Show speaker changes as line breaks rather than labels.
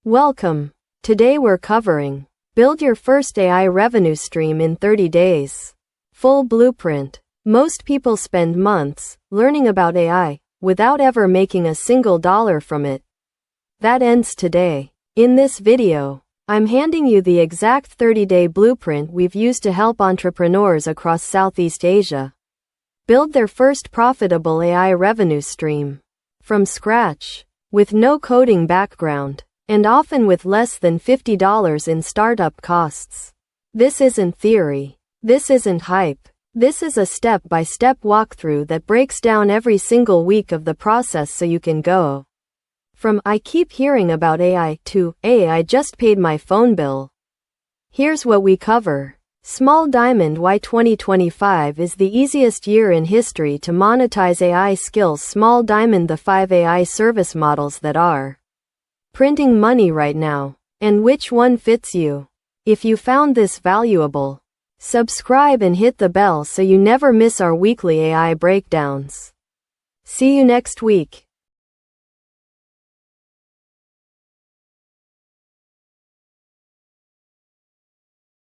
Welcome. Today we're covering build your first AI revenue stream in 30 days. Full blueprint. Most people spend months learning about AI without ever making a single dollar from it. That ends today. In this video, I'm handing you the exact 30-day blueprint we've used to help entrepreneurs across Southeast Asia build their first profitable AI revenue stream from scratch, with no coding background, and often with less than $50 in startup costs. This isn't theory. This isn't hype. This is a step-by-step walkthrough that breaks down every single week of the process so you can go from "I keep hearing about AI" to "I just paid my phone bill." Here's what we cover. Small Diamond: why 2025 is the easiest year in history to monetize AI skills. Small Diamond: the 5 AI service models that are printing money right now, and which one fits you. If you found this valuable, subscribe and hit the bell so you never miss our weekly AI breakdowns. See you next week.